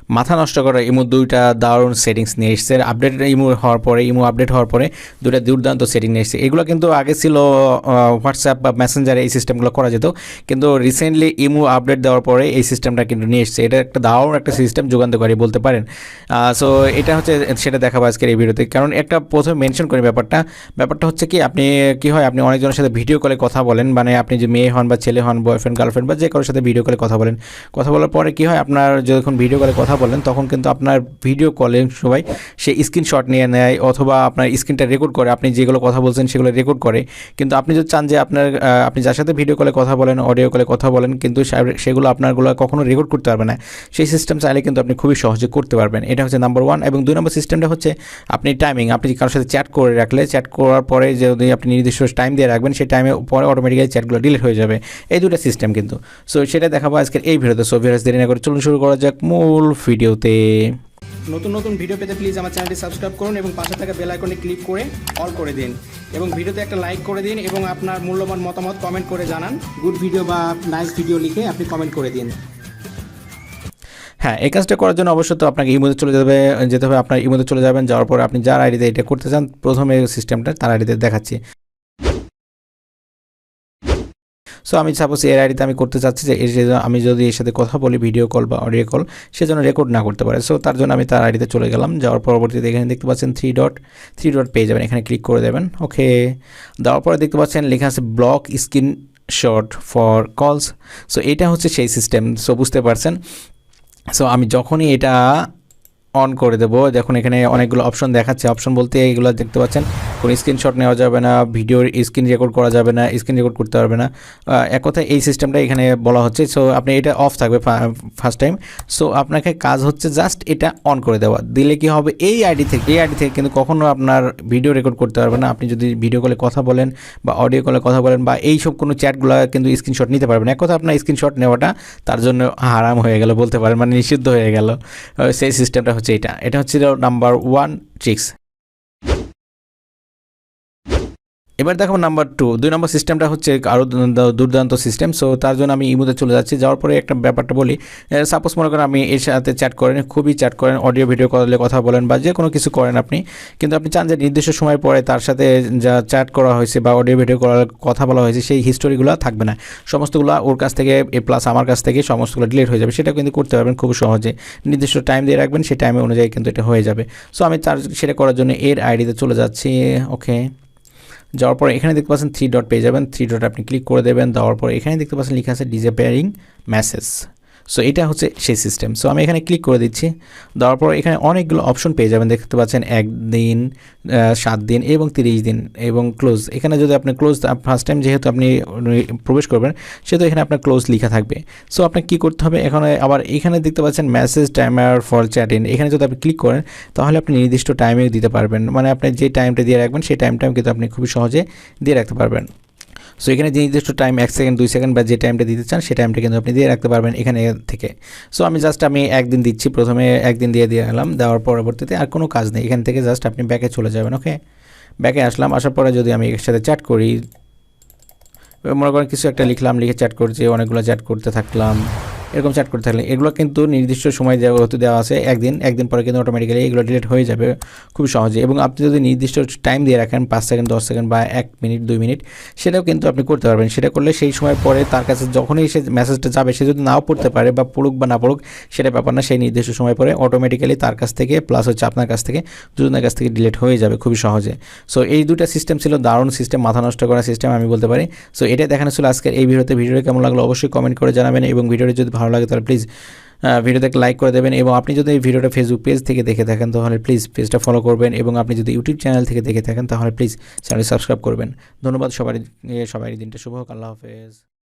মাথা নষ্ট করা ইমো দুইটা দারুণ সেটিংস নিয়ে এসেছে। ইমো আপডেট হওয়ার পরে দুইটা দুর্দান্ত সেটিং নিয়ে এসেছে। এগুলো কিন্তু আগে ছিল হোয়াটসঅ্যাপ বা মেসেঞ্জারে এই সিস্টেমগুলো করা যেত, কিন্তু রিসেন্টলি ইমো আপডেট দেওয়ার পরে এই সিস্টেমটা কিন্তু নিয়ে এসেছে। এটা একটা দারুণ একটা সিস্টেম যুগান্তকারী বলতে পারেন। সো এটা হচ্ছে সেটা দেখাবো আজকের এই ভিডিওতে। কারণ একটা প্রথমে মেনশন করি ব্যাপারটা হচ্ছে কি, আপনি কি হয়, আপনি অনেকজনের সাথে ভিডিও কলে কথা বলেন, মানে আপনি যে মেয়ে হন বা ছেলে হন, বয়ফ্রেন্ড গার্লফ্রেন্ড বা যে কারোর সাথে ভিডিও কলে কথা বলেন। কথা বলার পরে কি হয়, আপনার যখন ভিডিও কলে কথা বলেন তখন কিন্তু আপনার ভিডিও কলে সবাই সে স্ক্রিনশট নিয়ে নেয় অথবা আপনার স্ক্রিনটা রেকর্ড করে, আপনি যেগুলো কথা বলছেন সেগুলো রেকর্ড করে। কিন্তু আপনি যদি চান যে আপনি যার সাথে ভিডিও কলে কথা বলেন, অডিও কলে কথা বলেন, কিন্তু সেগুলো আপনারগুলো কখনো রেকর্ড করতে পারবে না। সেই সিস্টেম চাইলে কিন্তু আপনি খুবই সহজে করতে পারবেন। এটা হচ্ছে নাম্বার 1। এবং 2 নম্বর সিস্টেমটা হচ্ছে আপনি টাইমিং, আপনি কারোর সাথে চ্যাট করে রাখলে, চ্যাট করার পরে যদি আপনি নির্দিষ্ট টাইম দিয়ে রাখবেন, সেই টাইমে পরে অটোমেটিক্যালি চ্যাটগুলো ডিলিট হয়ে যাবে। এই দুটো সিস্টেম কিন্তু। সো সেটা দেখাবো আজকের এই ভিডিওতে। সো ভিডিওস দেরি না করে চলুন শুরু করা যাক মূল ভিডিওতে। নতুন ভিডিও পেতে প্লিজ আমার চ্যানেলটি সাবস্ক্রাইব করুন এবং পাশে থাকা বেল আইকনে ক্লিক করে অল করে দিন এবং ভিডিওতে একটা লাইক করে দিন এবং আপনার মূল্যবান মতামত কমেন্ট করে জানান। গুড ভিডিও বা নাইস ভিডিও লিখে আপনি কমেন্ট করে দিন। হ্যাঁ, এই কাজটা করার জন্য অবশ্যই তো আপনাকে ইমোতে যেতে হবে। আপনার ইমোতে চলে যাবেন, যাওয়ার পরে আপনি যার আইডিতে এটা করতে চান, প্রথমে সিস্টেমটা তার আইডিতে দেখাচ্ছি। সো আমি সাপোজ এর আইডিতে আমি করতে চাচ্ছি যে আমি যদি এর সাথে কথা বলি ভিডিও কল বা অডিও কল, সেজন্য রেকর্ড না করতে পারে। সো তার জন্য আমি তার আইডিতে চলে গেলাম। যাওয়ার পরবর্তীতে এখানে দেখতে পাচ্ছেন থ্রি ডট পেয়ে যাবেন, এখানে ক্লিক করে দেবেন। ওকে, দেওয়ার পরে দেখতে পাচ্ছেন লেখা আছে ব্লক স্ক্রিন শট ফর কলস। সো এটা হচ্ছে সেই সিস্টেম। সো বুঝতে পারছেন। সো আমি যখনই এটা অন করে দেবো, দেখুন এখানে অনেকগুলো অপশন দেখাচ্ছে। অপশন বলতে এগুলো দেখতে পাচ্ছেন, কোনো স্ক্রিনশট নেওয়া যাবে না, ভিডিওর স্ক্রিন রেকর্ড করা যাবে না, স্ক্রিন রেকর্ড করতে পারবে না। এক কথায় এই সিস্টেমটা এখানে বলা হচ্ছে। সো আপনি এটা অফ থাকবে ফার্স্ট টাইম। সো আপনাকে কাজ হচ্ছে জাস্ট এটা অন করে দেওয়া। দিলে কি হবে, এই আইডি থেকে কিন্তু কখনো আপনার ভিডিও রেকর্ড করতে পারবে না। আপনি যদি ভিডিও কলে কথা বলেন বা অডিও কলে কথা বলেন বা এই সব কোনো চ্যাটগুলো কিন্তু স্ক্রিনশট নিতে পারবেন। এক কথা আপনার স্ক্রিনশট নেওয়াটা তার জন্য হারাম হয়ে গেল বলতে পারেন, মানে নিষিদ্ধ হয়ে গেল। সেই সিস্টেমটা হচ্ছে এটা হচ্ছে নাম্বার 1 ট্রিক্স। এবার দেখো নাম্বার 2 নম্বর সিস্টেমটা হচ্ছে আরও দুর্দান্ত সিস্টেম। সো তার জন্য আমি ইমোতে চলে যাচ্ছি। যাওয়ার পরে একটা ব্যাপারটা বলি, সাপোজ মনে করেন আপনি এর সাথে চ্যাট করেন, খুবই চ্যাট করেন, অডিও ভিডিও কলে কথা বলেন বা যে কোনো কিছু করেন আপনি, কিন্তু আপনি চান যে নির্দিষ্ট সময় পরে তার সাথে যা চ্যাট করা হয়েছে বা অডিও ভিডিও করার কথা বলা হয়েছে সেই হিস্টোরিগুলো থাকবে না, সমস্তগুলো ওর কাছ থেকে প্লাস আমার কাছ থেকে সমস্তগুলো ডিলিট হয়ে যাবে। সেটা কিন্তু করতে পারবেন খুব সহজে। নির্দিষ্ট টাইম দিয়ে রাখবেন, সেই টাইমে অনুযায়ী কিন্তু এটা হয়ে যাবে। সো আমি সেটা করার জন্য এর আইডিতে চলে যাচ্ছি। ওকে, যাওয়ার পর এখানে দেখতে পাচ্ছেন 3 ডট পেয়ে যাবেন। 3 ডট আপনি ক্লিক করে দেবেন। দেওয়ার পর এখানে দেখতে পাচ্ছেন লেখা আছে ডিসঅ্যাপিয়ারিং মেসেজ। সো এটা হচ্ছে সেই সিস্টেম। সো আমি এখানে ক্লিক করে দিচ্ছি। দেওয়ার পর এখানে অনেকগুলো অপশন পেয়ে যাবেন। দেখতে পাচ্ছেন 1 দিন, 7 দিন এবং 30 দিন এবং ক্লোজ। এখানে যদি আপনি ক্লোজ ফার্স্ট টাইম যেহেতু আপনি প্রবেশ করবেন, সেহেতু এখানে আপনার ক্লোজ লেখা থাকবে। সো আপনাকে কী করতে হবে, এখানে আবার এখানে দেখতে পাচ্ছেন message timer for chat in. এখানে যদি আপনি ক্লিক করেন তাহলে আপনি নির্দিষ্ট টাইমেও দিতে পারবেন, মানে আপনি যে টাইমটা দিয়ে রাখবেন সেই টাইমটাও কিন্তু আপনি খুবই সহজে দিয়ে রাখতে পারবেন। সো এখানে যে নির্দিষ্ট টাইম 1 সেকেন্ড 2 সেকেন্ড বা যে টাইমটা দিতে চান সেই টাইমটা কিন্তু আপনি দিয়ে রাখতে পারবেন এখানে থেকে। সো আমি জাস্ট একদিন দিচ্ছি, প্রথমে একদিন দিয়ে গেলাম। দেওয়ার পরবর্তীতে আর কোনো কাজ নেই, এখান থেকে জাস্ট আপনি ব্যাকে চলে যাবেন। ওকে, ব্যাকে আসলাম। আসার পরে যদি আমি এর সাথে চ্যাট করি, মনে করেন কিছু একটা লিখলাম, লিখে চ্যাট করছি, অনেকগুলো চ্যাট করতে থাকলাম, এরকম চ্যাট করতে থাকলে এগুলো কিন্তু নির্দিষ্ট সময় দেওয়া আছে একদিন পরে কিন্তু অটোমেটিক্যালি এগুলো ডিলিট হয়ে যাবে খুব সহজে। এবং আপনি যদি নির্দিষ্ট টাইম দিয়ে রাখেন 5 সেকেন্ড 10 সেকেন্ড বা 1 মিনিট 2 মিনিট, সেটাও কিন্তু আপনি করতে পারবেন। সেটা করলে সেই সময় পরে তার কাছে যখনই সে মেসেজটা যাবে, সে যদি নাও পড়তে পারে বা পড়ুক বা না পড়ুক সেটা ব্যাপার না, সেই নির্দিষ্ট সময় পরে অটোমেটিক্যালি তার কাছ থেকে প্লাস হচ্ছে আপনার কাছ থেকে দুজনের কাছ থেকে ডিলিট হয়ে যাবে খুবই সহজে। সো এই দুটা সিস্টেম ছিল দারুণ সিস্টেম, মাথা নষ্ট করা সিস্টেম আমি বলতে পারি। সো এটা দেখানো ছিল আজকের এই ভিডিওতে। ভিডিওটা কেমন লাগলো অবশ্যই কমেন্ট করে জানাবেন এবং ভিডিওটি যদি ভালো লাগে তাহলে প্লিজ ভিডিওতে একটা লাইক করে দেবেন। এবং আপনি যদি এই ভিডিওটা ফেসবুক পেজ থেকে দেখে থাকেন তাহলে প্লিজ পেজটা ফলো করবেন এবং আপনি যদি ইউটিউব চ্যানেল থেকে দেখে থাকেন তাহলে প্লিজ চ্যানেল সাবস্ক্রাইব করবেন। ধন্যবাদ সবারই দিনটা শুভ হোক। আল্লাহ হাফেজ।